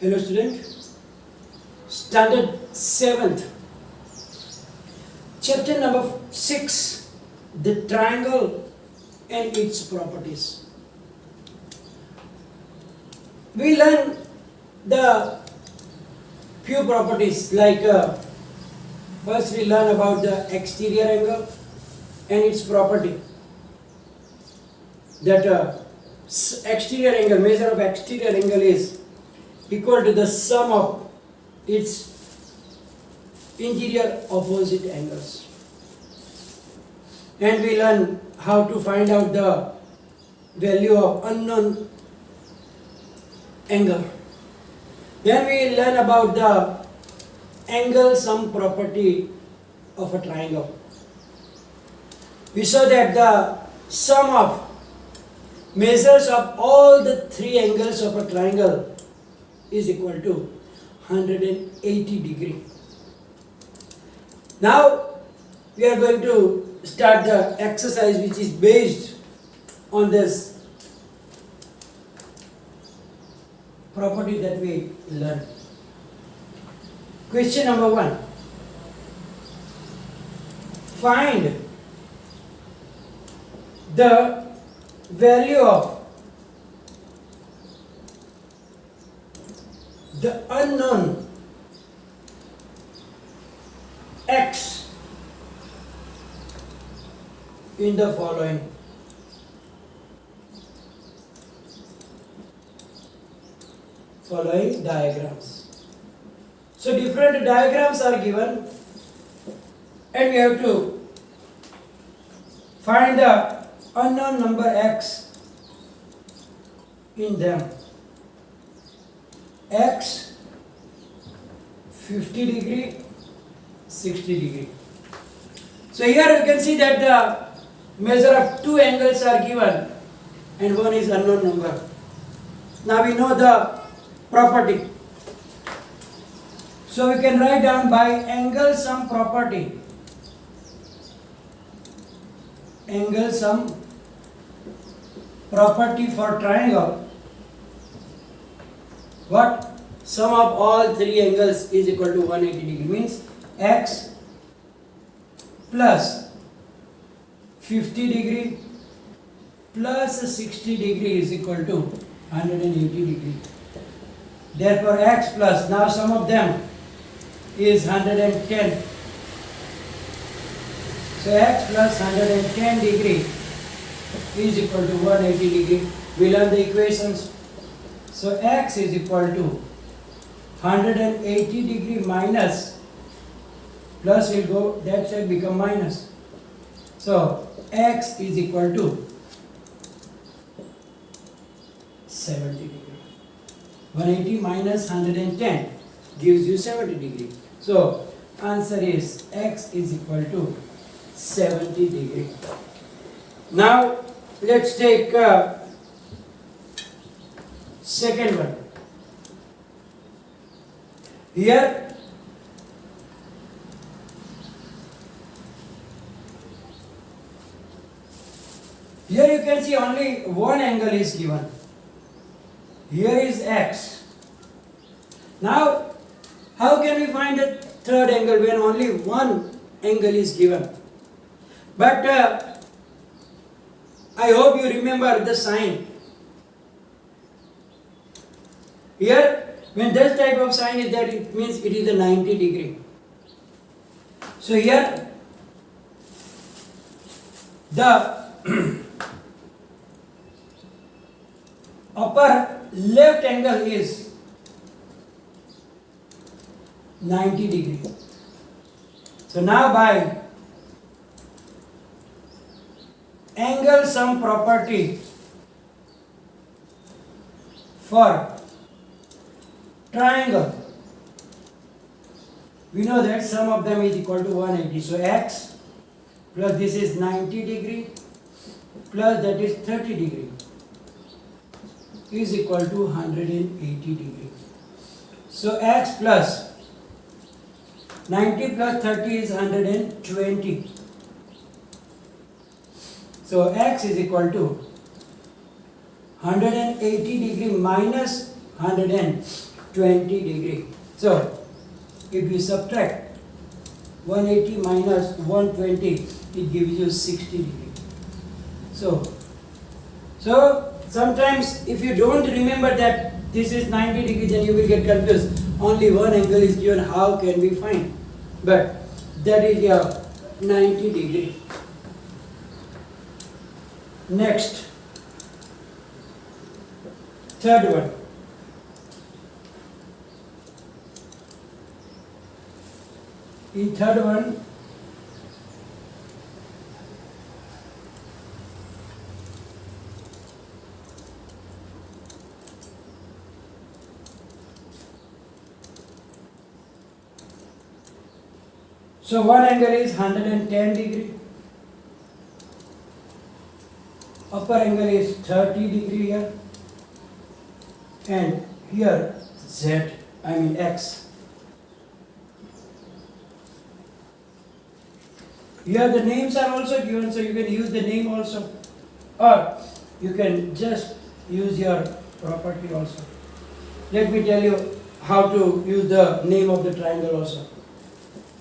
Hello student, standard 7th, chapter number 6, the triangle and its properties. We learn the few properties like first we learn about the exterior angle and its property. That exterior angle, measure of exterior angle is equal to the sum of its interior opposite angles. And we learn how to find out the value of unknown angle. Then we learn about the angle sum property of a triangle. We saw that the sum of measures of all the three angles of a triangle is equal to 180 degree. Now we are going to start the exercise which is based on this property that we learned. Question number 1. Find the value of the unknown x in the following. Diagrams. So different diagrams are given and we have to find the unknown number x in them. X 50 degree, 60 degree. So here you can see that the measure of two angles are given and one is unknown number. Now we know the property. So we can write down by angle sum property. Angle sum property for triangle. What? Sum of all three angles is equal to 180 degree, means x plus 50 degree plus 60 degree is equal to 180 degree. Therefore x plus, now sum of them is 110. So x plus 110 degree is equal to 180 degree. We learn the equations. So x is equal to 180 degree minus, plus will go that side become minus. So x is equal to 70 degree. 180 minus 110 gives you 70 degree. So answer is x is equal to 70 degree. Now let's take second one. Here you can see only one angle is given. Here is x. Now how can we find the third angle when only one angle is given? But I hope you remember the sign. Here, when this type of sign is there, it means it is a 90 degree. So here, the upper left angle is 90 degree. So now by angle sum property for triangle, we know that sum of them is equal to 180. So x plus this is 90 degree plus that is 30 degree is equal to 180 degree. So x plus 90 plus 30 is 120. So x is equal to 180 degree minus 120. 20 degree. So if you subtract 180 minus 120, it gives you 60 degree. So sometimes if you don't remember that this is 90 degree, then you will get confused. Only one angle is given, how can we find? But that is your 90 degree. Next, third one. In third one, so one angle is 110 degree, upper angle is 30 degree here, and here X. Here the names are also given, so you can use the name also, or you can just use your property also. Let me tell you how to use the name of the triangle also.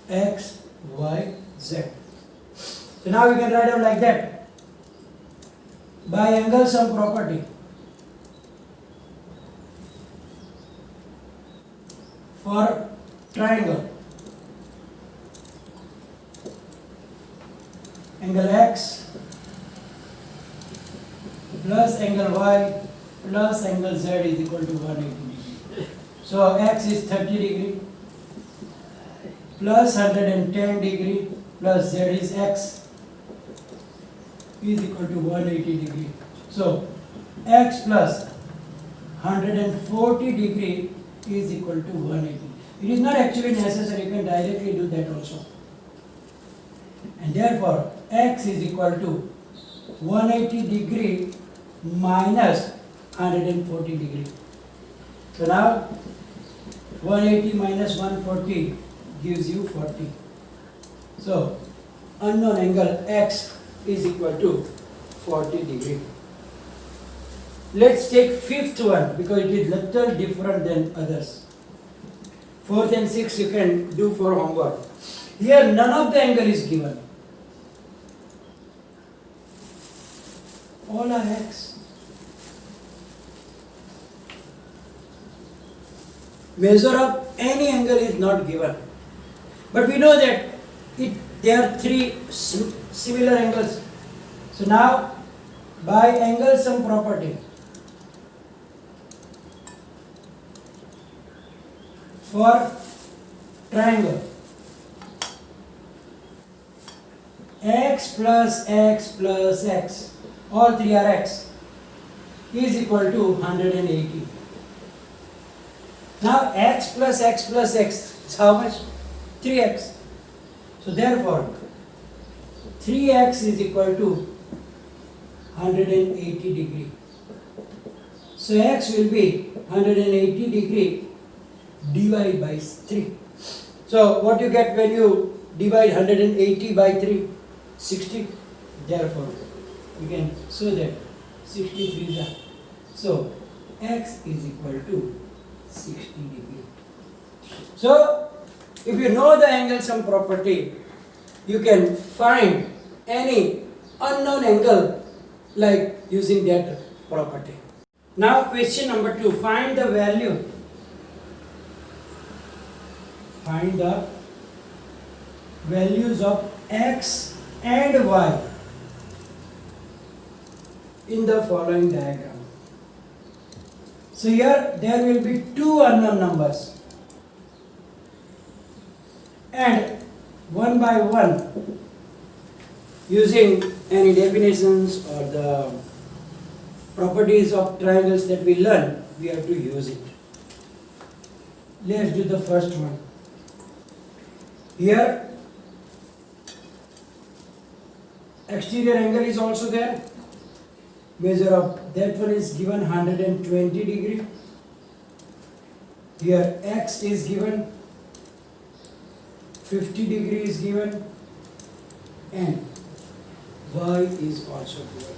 X, Y, Z. So now we can write down like that. By angle sum property, for triangle, angle X plus angle Y plus angle Z is equal to 180 degree. So X is 30 degree plus 110 degree plus Z is X is equal to 180 degree. So X plus 140 degree is equal to 180. It is not actually necessary, you can directly do that also. And therefore X is equal to 180 degree minus 140 degree. So now 180 minus 140 gives you 40. So unknown angle X is equal to 40 degree. Let's take fifth one because it is little different than others. Fourth and sixth you can do for homework. Here none of the angle is given. All are X. Measure of any angle is not given. But we know that there are three similar angles. So now by angle sum property, for triangle, X plus X plus X, all three are X, is equal to 180. Now X plus X plus X is how much? 3X. So therefore 3X is equal to 180 degree. So X will be 180 degree divided by 3. So what you get when you divide 180 by 3? 60. Therefore you can show that 63 is that. So X is equal to 60 degree. So if you know the angle sum property, you can find any unknown angle like using that property. Now question number 2, find the value. Find the values of X and Y in the following diagram. So here there will be two unknown numbers, and one by one, using any definitions or the properties of triangles that we learn, we have to use it. Let's do the first one. Here exterior angle is also there. Measure of that one is given 120 degree. Here X is given, 50 degree is given, and Y is also given.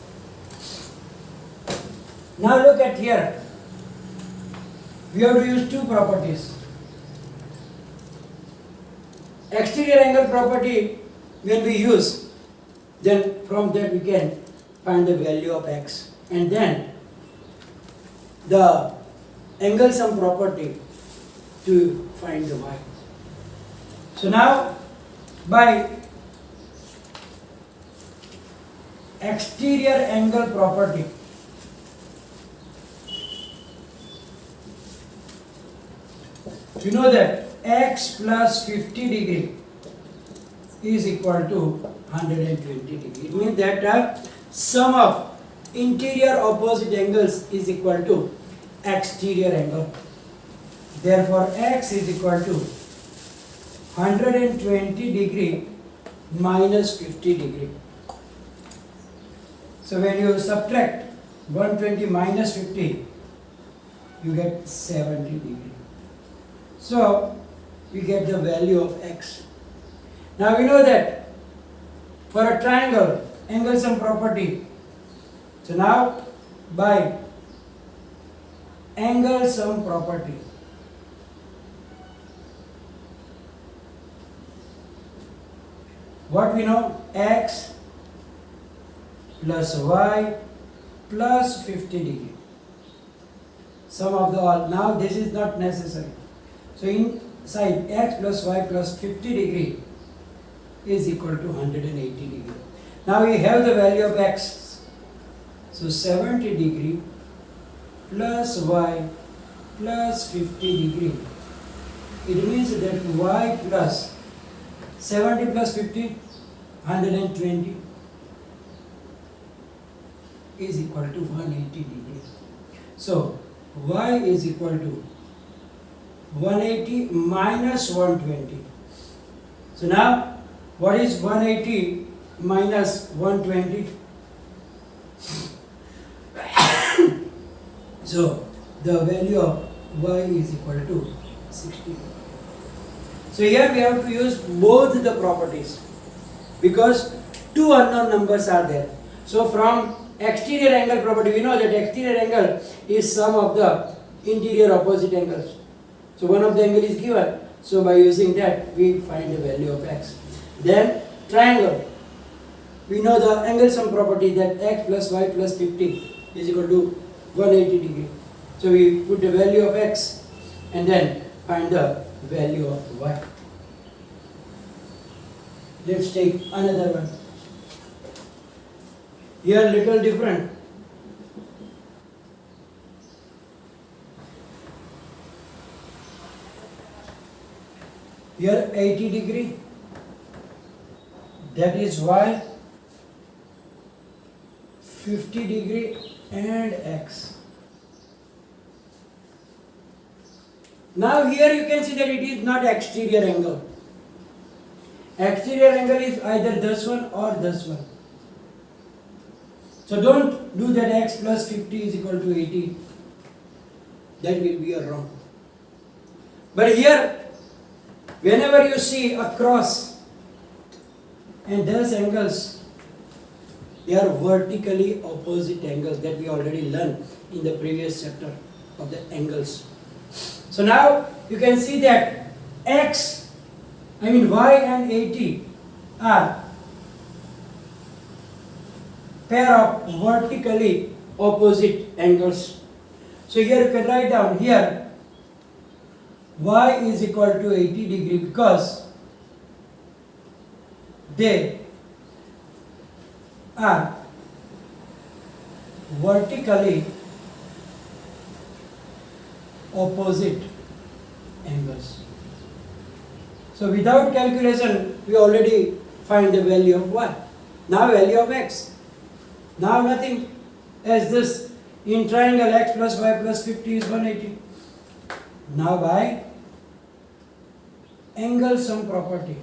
Now look at here. we have to use two properties. Exterior angle property, when we use, then from that we can find the value of x, and then the angle sum property to find the y. So now by exterior angle property, you know that x plus 50 degree is equal to 120 degree. It means that sum of interior opposite angles is equal to exterior angle. Therefore, x is equal to 120 degree minus 50 degree. So when you subtract 120 minus 50, you get 70 degree. So we get the value of x. Now we know that for a triangle, angle sum property. So now by angle sum property, what we know, x plus y plus 50 degree. Sum of the all. Now this is not necessary. So inside x plus y plus 50 degree is equal to 180 degree. Now we have the value of x. So 70 degree plus y plus 50 degree. It means that y plus 70 plus 50, 120 is equal to 180 degree. So y is equal to 180 minus 120. So now what is 180 minus 120? So the value of y is equal to 60. So here we have to use both the properties because two unknown numbers are there. So from exterior angle property, we know that exterior angle is sum of the interior opposite angles. So one of the angle is given. So by using that, we find the value of x. Then triangle, we know the angle sum property that x plus y plus 50 is equal to 180 degree. So we put the value of x and then find the value of y. Let's take another one. Here little different. Here 80 degree, that is y, 50 degree and x. Now here you can see that it is not exterior angle. Exterior angle is either this one or this one. So don't do that x plus 50 is equal to 80. That will be a wrong. But here, whenever you see a cross and those angles, they are vertically opposite angles that we already learned in the previous chapter of the angles. So now you can see that y and 80 are pair of vertically opposite angles. So here you can write down here y is equal to 80 degree because they are vertically opposite angles. So without calculation, we already find the value of y. Now value of x. Now nothing as this in triangle x plus y plus 50 is 180. Now by angle sum property,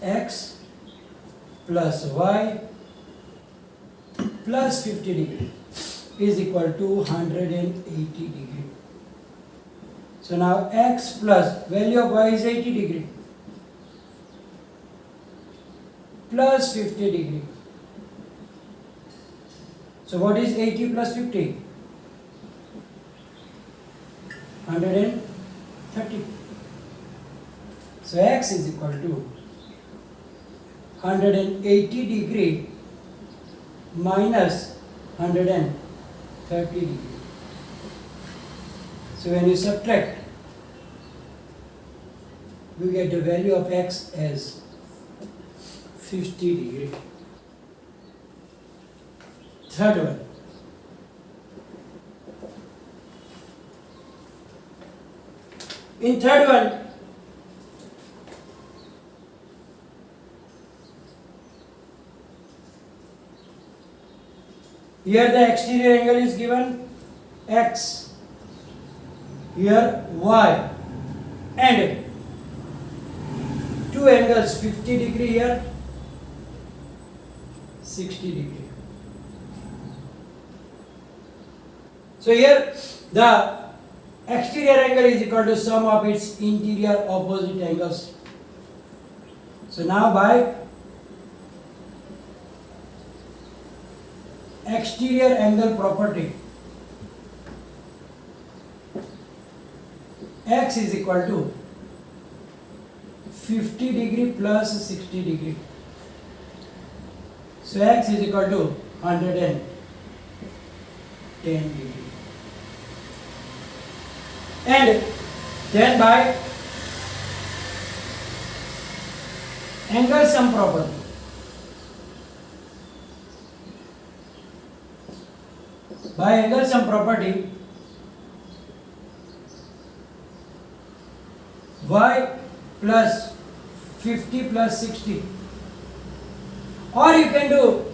x plus y plus 50 degree is equal to 180 degree. So now x plus value of y is 80 degree plus 50 degree. So what is 80 plus 50? 130. So x is equal to 180 degree minus 130 degree. So when you subtract, we get the value of x as 50 degree. Third one. In third one, here the exterior angle is given x, here y, and two angles 50 degree here, 60 degree. So here the exterior angle is equal to sum of its interior opposite angles. So now by exterior angle property, x is equal to 50 degree plus 60 degree. So x is equal to 110 degree. And then by angle sum property, y plus 50 plus 60, or you can do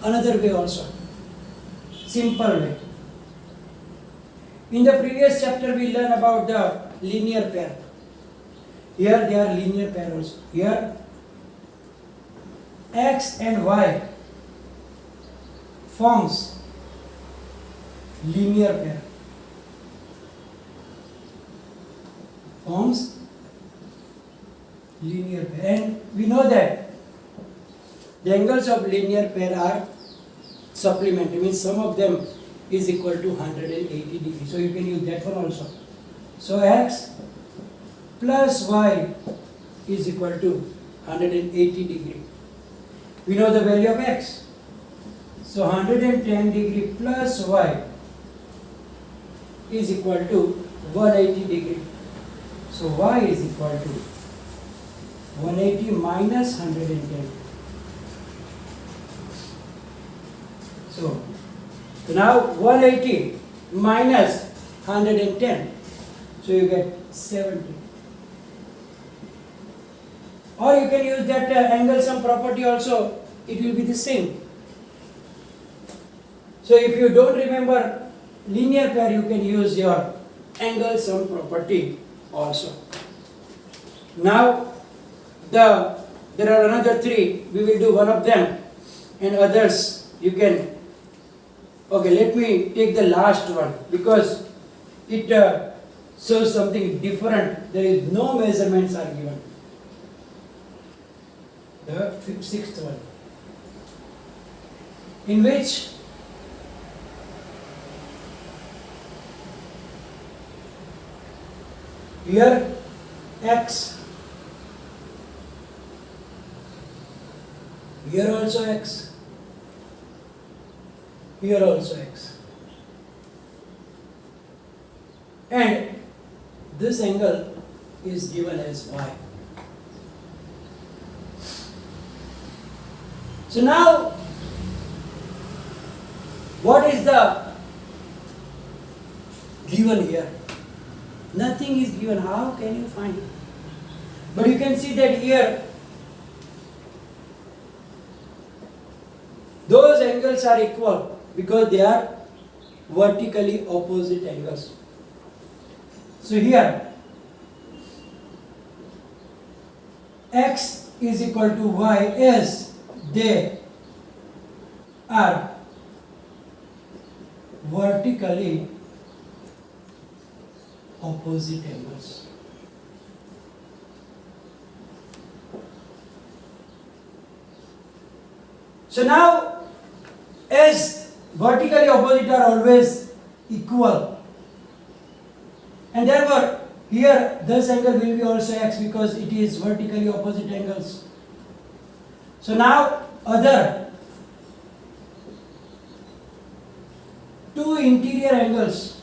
another way also, simple way. In the previous chapter we learned about the linear pair. Here they are linear pair also. Here x and y forms linear pair. And we know that the angles of linear pair are supplementary, means sum of them is equal to 180 degrees. So you can use that one also. So x plus y is equal to 180 degree. We know the value of x. So 110 degree plus y is equal to 180 degree. So y is equal to 180 minus 110. So now 180 minus 110, so you get 70. Or you can use that angle sum property also, it will be the same. So if you don't remember linear pair, you can use your angle sum property also. Now there are another three, we will do one of them, and others you can. Okay, let me take the last one because it shows something different. There is no measurements are given. The sixth one, in which here x, here also x, here also x, and this angle is given as y. So now what is the given here? Nothing is given. How can you find it? But you can see that here those angles are equal because they are vertically opposite angles. So here x is equal to y as they are vertically opposite angles. So now as vertically opposite are always equal. And therefore, here this angle will be also x because it is vertically opposite angles. So now other two interior angles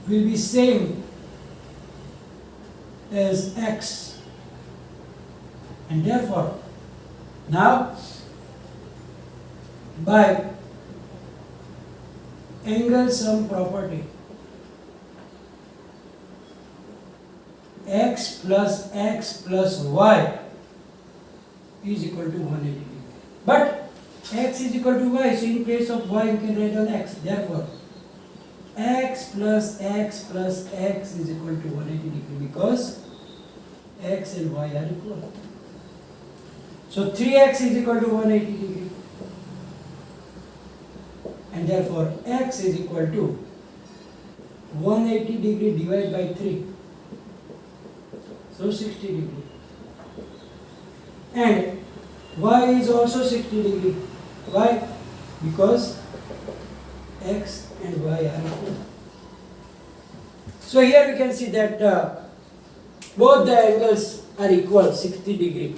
will be same as x, and therefore now by angle sum property, x plus y is equal to 180 degree. But x is equal to y, so in place of y you can write on x. Therefore, x plus x is equal to 180 degree because x and y are equal. So 3x is equal to 180 degree. And therefore x is equal to 180 degree divided by 3. So 60 degree. And y is also 60 degree. Why? Because x and y are equal. So here we can see that both the angles are equal, 60 degree.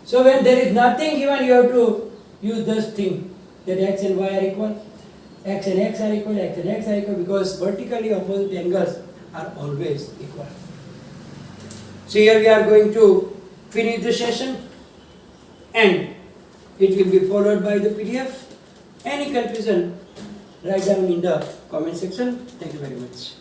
So when there is nothing given, you have to use this thing that x and y are equal, x and x are equal, x and x are equal, because vertically opposite angles are always equal. So here we are going to finish the session and it will be followed by the PDF. Any confusion, write down in the comment section. Thank you very much.